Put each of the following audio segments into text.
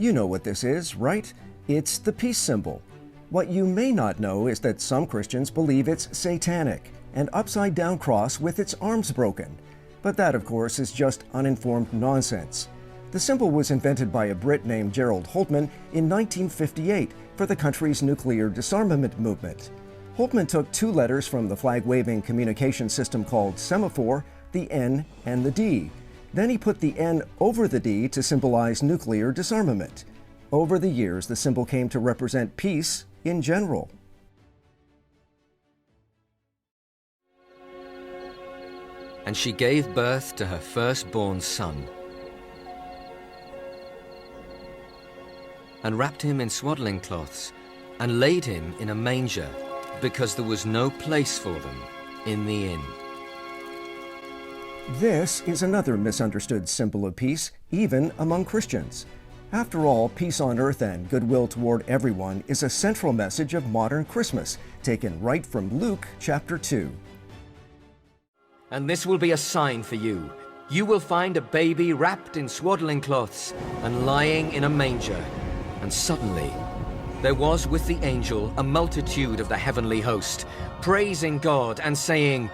You know what this is, right? It's the peace symbol. What you may not know is that some Christians believe it's satanic, an upside-down cross with its arms broken. But that, of course, is just uninformed nonsense. The symbol was invented by a Brit named Gerald Holtman in 1958 for the country's nuclear disarmament movement. Holtman took two letters from the flag-waving communication system called semaphore, the N and the D. Then he put the N over the D to symbolize nuclear disarmament. Over the years, the symbol came to represent peace in general. And she gave birth to her firstborn son, and wrapped him in swaddling cloths, and laid him in a manger, because there was no place for them in the inn. This is another misunderstood symbol of peace, even among Christians. After all, peace on earth and goodwill toward everyone is a central message of modern Christmas, taken right from Luke chapter 2. And this will be a sign for you. You will find a baby wrapped in swaddling cloths and lying in a manger. And suddenly, there was with the angel a multitude of the heavenly host, praising God and saying,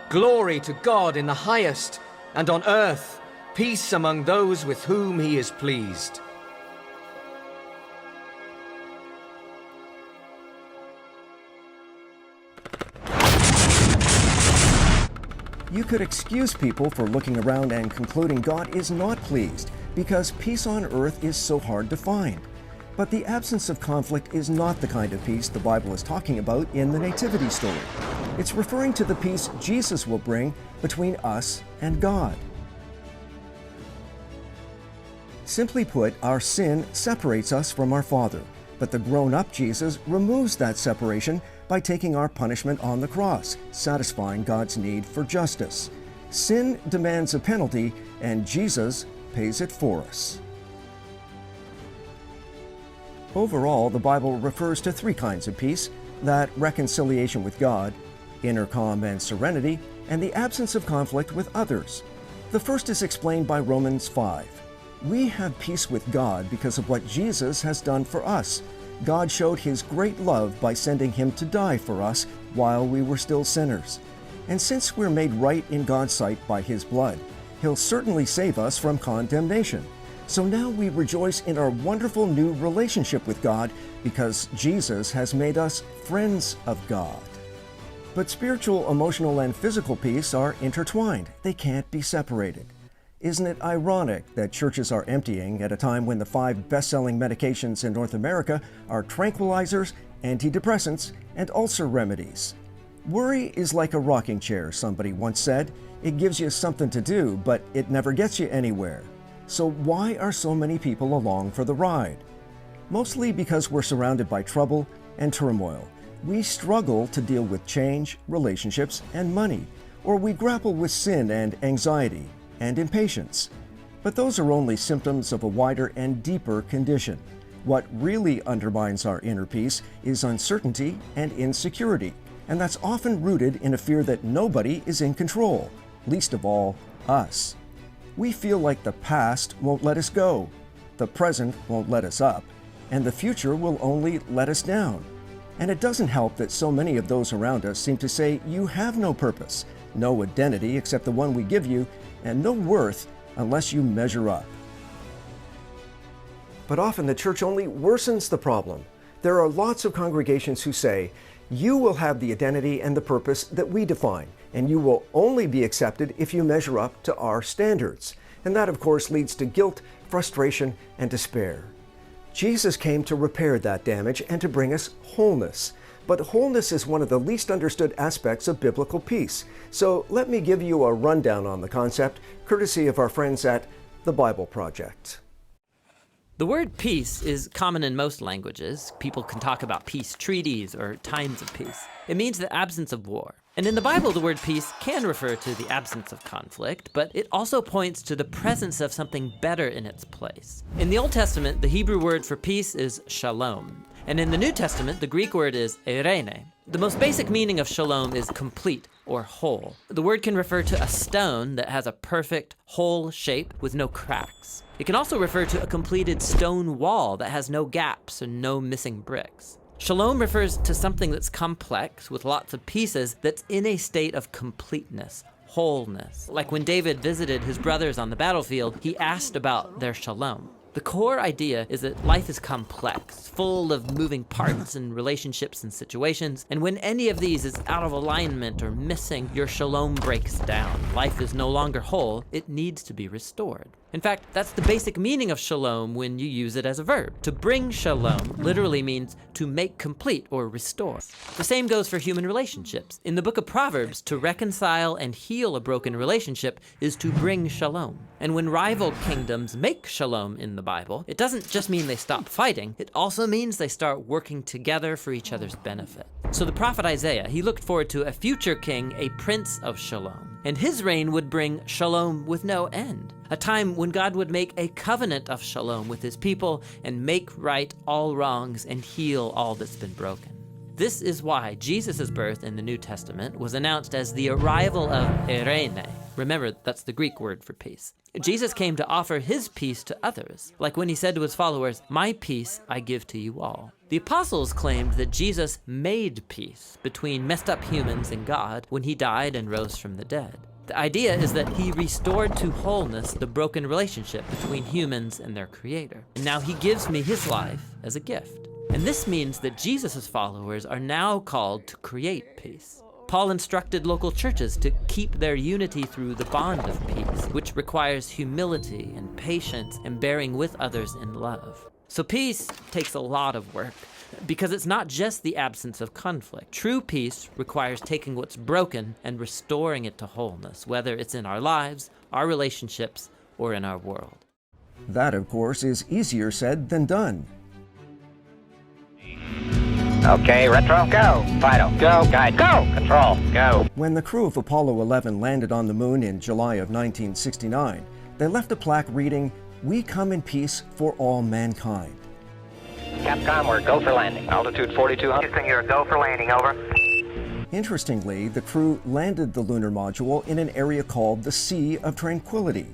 "Glory to God in the highest, and on earth, peace among those with whom he is pleased." You could excuse people for looking around and concluding God is not pleased because peace on earth is so hard to find. But the absence of conflict is not the kind of peace the Bible is talking about in the Nativity story. It's referring to the peace Jesus will bring between us and God. Simply put, our sin separates us from our Father, but the grown-up Jesus removes that separation by taking our punishment on the cross, satisfying God's need for justice. Sin demands a penalty, and Jesus pays it for us. Overall, the Bible refers to three kinds of peace: that reconciliation with God, inner calm and serenity, and the absence of conflict with others. The first is explained by Romans 5. We have peace with God because of what Jesus has done for us. God showed his great love by sending him to die for us while we were still sinners. And since we're made right in God's sight by his blood, he'll certainly save us from condemnation. So now we rejoice in our wonderful new relationship with God because Jesus has made us friends of God. But spiritual, emotional, and physical peace are intertwined. They can't be separated. Isn't it ironic that churches are emptying at a time when the 5 best-selling medications in North America are tranquilizers, antidepressants, and ulcer remedies? Worry is like a rocking chair, somebody once said. It gives you something to do, but it never gets you anywhere. So why are so many people along for the ride? Mostly because we're surrounded by trouble and turmoil. We struggle to deal with change, relationships, and money, or we grapple with sin and anxiety and impatience. But those are only symptoms of a wider and deeper condition. What really undermines our inner peace is uncertainty and insecurity, and that's often rooted in a fear that nobody is in control, least of all, us. We feel like the past won't let us go, the present won't let us up, and the future will only let us down. And it doesn't help that so many of those around us seem to say you have no purpose, no identity except the one we give you, and no worth unless you measure up. But often the church only worsens the problem. There are lots of congregations who say, you will have the identity and the purpose that we define, and you will only be accepted if you measure up to our standards. And that, of course, leads to guilt, frustration, and despair. Jesus came to repair that damage and to bring us wholeness. But wholeness is one of the least understood aspects of biblical peace. So let me give you a rundown on the concept, courtesy of our friends at the Bible Project. The word peace is common in most languages. People can talk about peace treaties or times of peace. It means the absence of war. And in the Bible, the word peace can refer to the absence of conflict, but it also points to the presence of something better in its place. In the Old Testament, the Hebrew word for peace is shalom. And in the New Testament, the Greek word is eirene. The most basic meaning of shalom is complete or whole. The word can refer to a stone that has a perfect, whole shape with no cracks. It can also refer to a completed stone wall that has no gaps and no missing bricks. Shalom refers to something that's complex with lots of pieces that's in a state of completeness, wholeness. Like when David visited his brothers on the battlefield, he asked about their shalom. The core idea is that life is complex, full of moving parts and relationships and situations, and when any of these is out of alignment or missing, your shalom breaks down. Life is no longer whole, it needs to be restored. In fact, that's the basic meaning of shalom when you use it as a verb. To bring shalom literally means to make complete or restore. The same goes for human relationships. In the book of Proverbs, to reconcile and heal a broken relationship is to bring shalom. And when rival kingdoms make shalom in the Bible, it doesn't just mean they stop fighting, it also means they start working together for each other's benefit. So the prophet Isaiah, he looked forward to a future king, a prince of shalom. And his reign would bring shalom with no end. A time when God would make a covenant of shalom with his people and make right all wrongs and heal all that's been broken. This is why Jesus' birth in the New Testament was announced as the arrival of eirene. Remember, that's the Greek word for peace. Jesus came to offer his peace to others, like when he said to his followers, "My peace I give to you all." The apostles claimed that Jesus made peace between messed up humans and God when he died and rose from the dead. The idea is that he restored to wholeness the broken relationship between humans and their creator. And now he gives me his life as a gift. And this means that Jesus' followers are now called to create peace. Paul instructed local churches to keep their unity through the bond of peace, which requires humility and patience and bearing with others in love. So peace takes a lot of work, because it's not just the absence of conflict. True peace requires taking what's broken and restoring it to wholeness, whether it's in our lives, our relationships, or in our world. That, of course, is easier said than done. Okay, retro, go. Fido, go. Guide, go. Control, go. When the crew of Apollo 11 landed on the moon in July of 1969, they left a plaque reading, "We come in peace for all mankind." Capcom, we're go for landing. Altitude 4200. Houston, you're go for landing, over. Interestingly, the crew landed the lunar module in an area called the Sea of Tranquility.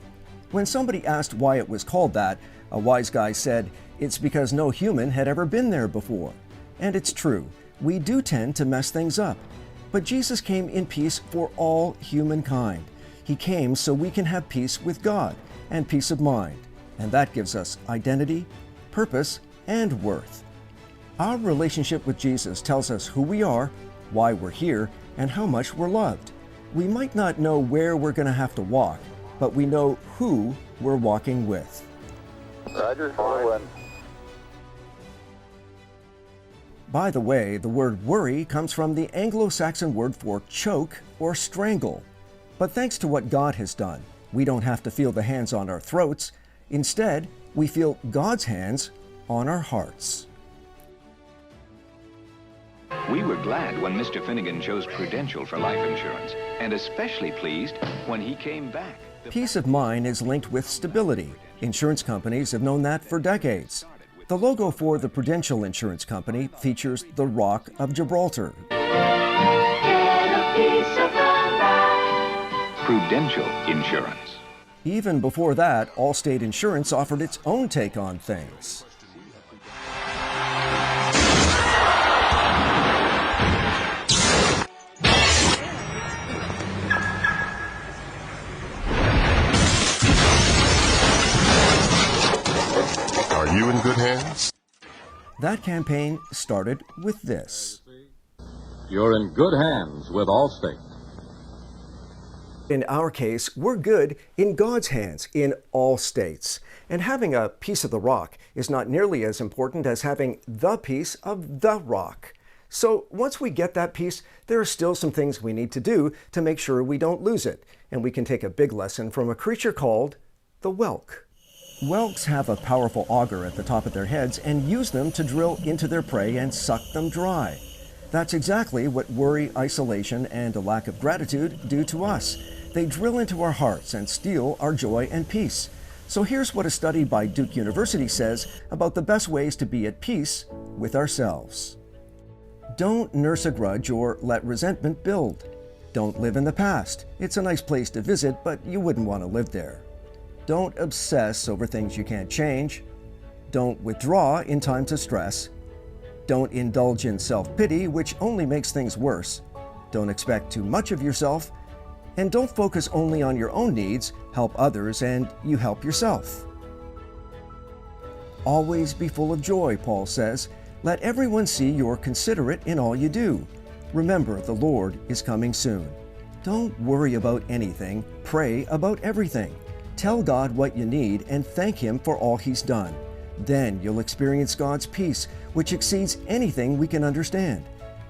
When somebody asked why it was called that, a wise guy said, "It's because no human had ever been there before." And it's true, we do tend to mess things up. But Jesus came in peace for all humankind. He came so we can have peace with God and peace of mind. And that gives us identity, purpose, and worth. Our relationship with Jesus tells us who we are, why we're here, and how much we're loved. We might not know where we're going to have to walk, but we know who we're walking with. Roger, forward. By the way, the word worry comes from the Anglo-Saxon word for choke or strangle. But thanks to what God has done, we don't have to feel the hands on our throats. Instead, we feel God's hands on our hearts. We were glad when Mr. Finnegan chose Prudential for life insurance, and especially pleased when he came back. Peace of mind is linked with stability. Insurance companies have known that for decades. The logo for the Prudential Insurance Company features the Rock of Gibraltar. Prudential Insurance. Even before that, Allstate Insurance offered its own take on things. Are you in good hands? That campaign started with this. You're in good hands with Allstate. In our case, we're good in God's hands in all states. And having a piece of the rock is not nearly as important as having the piece of the rock. So once we get that piece, there are still some things we need to do to make sure we don't lose it. And we can take a big lesson from a creature called the whelk. Whelks have a powerful auger at the top of their heads and use them to drill into their prey and suck them dry. That's exactly what worry, isolation, and a lack of gratitude do to us. They drill into our hearts and steal our joy and peace. So here's what a study by Duke University says about the best ways to be at peace with ourselves. Don't nurse a grudge or let resentment build. Don't live in the past. It's a nice place to visit, but you wouldn't want to live there. Don't obsess over things you can't change. Don't withdraw in times of stress. Don't indulge in self-pity, which only makes things worse. Don't expect too much of yourself. And don't focus only on your own needs. Help others and you help yourself. Always be full of joy, Paul says. Let everyone see you're considerate in all you do. Remember, the Lord is coming soon. Don't worry about anything. Pray about everything. Tell God what you need and thank Him for all He's done. Then you'll experience God's peace, which exceeds anything we can understand.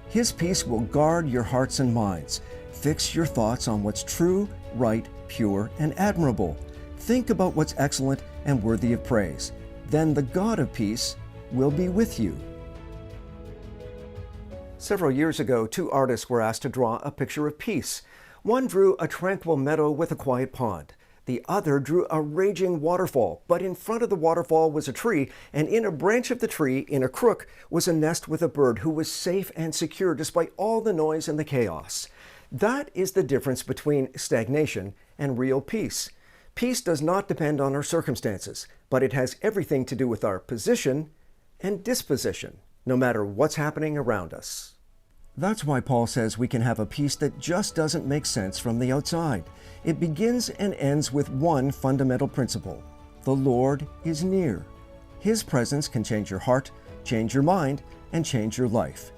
His peace will guard your hearts and minds. Fix your thoughts on what's true, right, pure, and admirable. Think about what's excellent and worthy of praise. Then the God of peace will be with you. Several years ago, 2 artists were asked to draw a picture of peace. One drew a tranquil meadow with a quiet pond. The other drew a raging waterfall, but in front of the waterfall was a tree, and in a branch of the tree, in a crook, was a nest with a bird who was safe and secure despite all the noise and the chaos. That is the difference between stagnation and real peace. Peace does not depend on our circumstances, but it has everything to do with our position and disposition, no matter what's happening around us. That's why Paul says we can have a peace that just doesn't make sense from the outside. It begins and ends with one fundamental principle. The Lord is near. His presence can change your heart, change your mind, and change your life.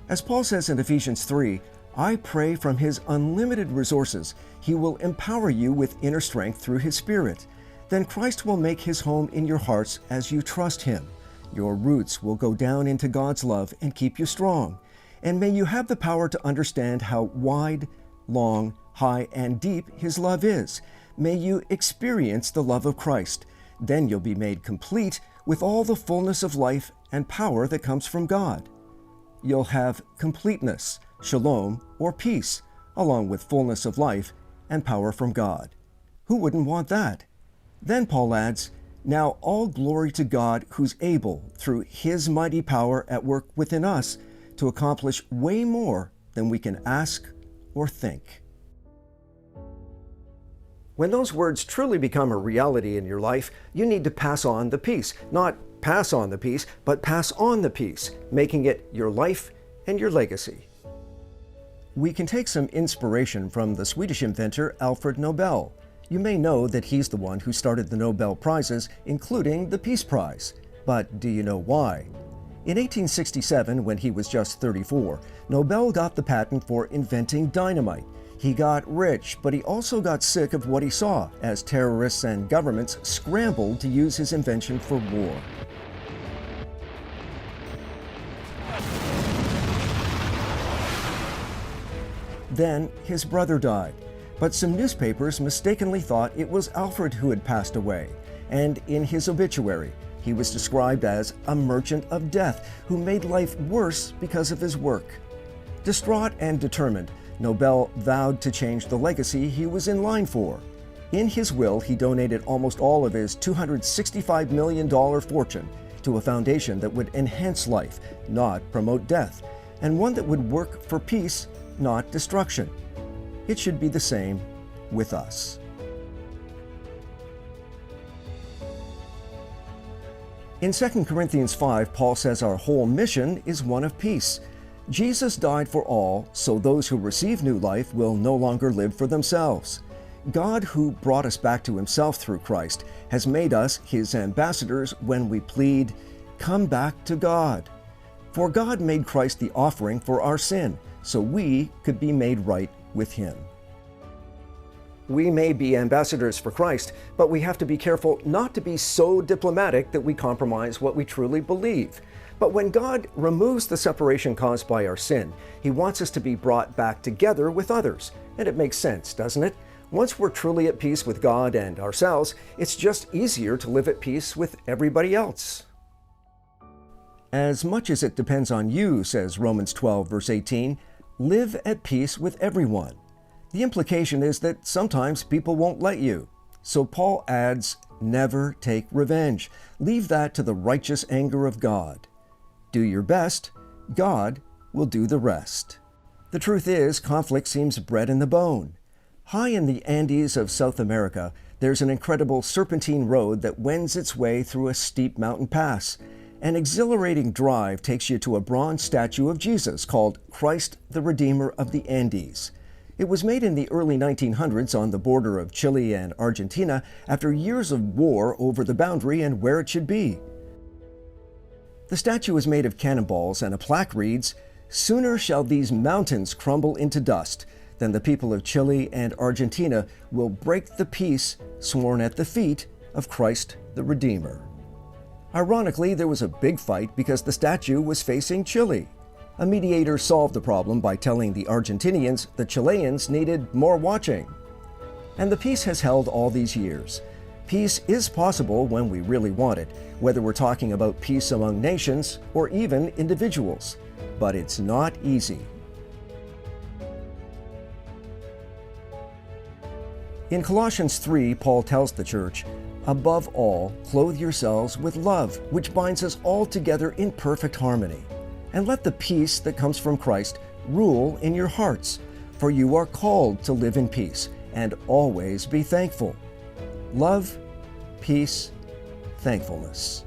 As Paul says in Ephesians 3, I pray from His unlimited resources, He will empower you with inner strength through His Spirit. Then Christ will make His home in your hearts as you trust Him. Your roots will go down into God's love and keep you strong. And may you have the power to understand how wide, long, high, and deep His love is. May you experience the love of Christ. Then you'll be made complete with all the fullness of life and power that comes from God. You'll have completeness, shalom, or peace, along with fullness of life and power from God. Who wouldn't want that? Then Paul adds, now all glory to God who's able, through His mighty power at work within us, to accomplish way more than we can ask or think. When those words truly become a reality in your life, you need to pass on the peace. Not pass on the peace, but pass on the peace, making it your life and your legacy. We can take some inspiration from the Swedish inventor Alfred Nobel. You may know that he's the one who started the Nobel Prizes, including the Peace Prize. But do you know why? In 1867, when he was just 34, Nobel got the patent for inventing dynamite. He got rich, but he also got sick of what he saw as terrorists and governments scrambled to use his invention for war. Then his brother died, but some newspapers mistakenly thought it was Alfred who had passed away, and in his obituary, he was described as a merchant of death who made life worse because of his work. Distraught and determined, Nobel vowed to change the legacy he was in line for. In his will, he donated almost all of his $265 million fortune to a foundation that would enhance life, not promote death, and one that would work for peace, not destruction. It should be the same with us. In 2 Corinthians 5, Paul says our whole mission is one of peace. Jesus died for all, so those who receive new life will no longer live for themselves. God, who brought us back to Himself through Christ, has made us His ambassadors when we plead, "Come back to God." For God made Christ the offering for our sin, so we could be made right with Him. We may be ambassadors for Christ, but we have to be careful not to be so diplomatic that we compromise what we truly believe. But when God removes the separation caused by our sin, He wants us to be brought back together with others. And it makes sense, doesn't it? Once we're truly at peace with God and ourselves, it's just easier to live at peace with everybody else. As much as it depends on you, says Romans 12, verse 18, live at peace with everyone. The implication is that sometimes people won't let you. So Paul adds, never take revenge. Leave that to the righteous anger of God. Do your best. God will do the rest. The truth is, conflict seems bred in the bone. High in the Andes of South America, there's an incredible serpentine road that wends its way through a steep mountain pass. An exhilarating drive takes you to a bronze statue of Jesus called Christ the Redeemer of the Andes. It was made in the early 1900s on the border of Chile and Argentina after years of war over the boundary and where it should be. The statue is made of cannonballs, and a plaque reads, "Sooner shall these mountains crumble into dust than the people of Chile and Argentina will break the peace sworn at the feet of Christ the Redeemer." Ironically, there was a big fight because the statue was facing Chile. A mediator solved the problem by telling the Argentinians the Chileans needed more watching. And the peace has held all these years. Peace is possible when we really want it, whether we're talking about peace among nations or even individuals. But it's not easy. In Colossians 3, Paul tells the church, "Above all, clothe yourselves with love, which binds us all together in perfect harmony. And let the peace that comes from Christ rule in your hearts, for you are called to live in peace and always be thankful." Love, peace, thankfulness.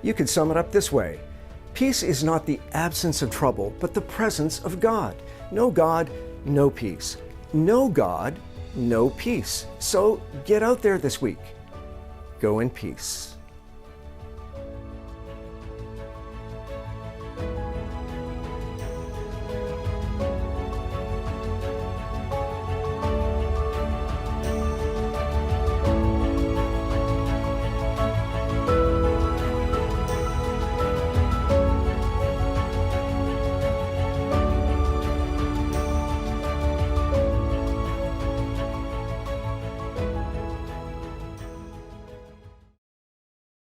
You could sum it up this way: peace is not the absence of trouble, but the presence of God. No God, no peace. No God, no peace. So get out there this week. Go in peace.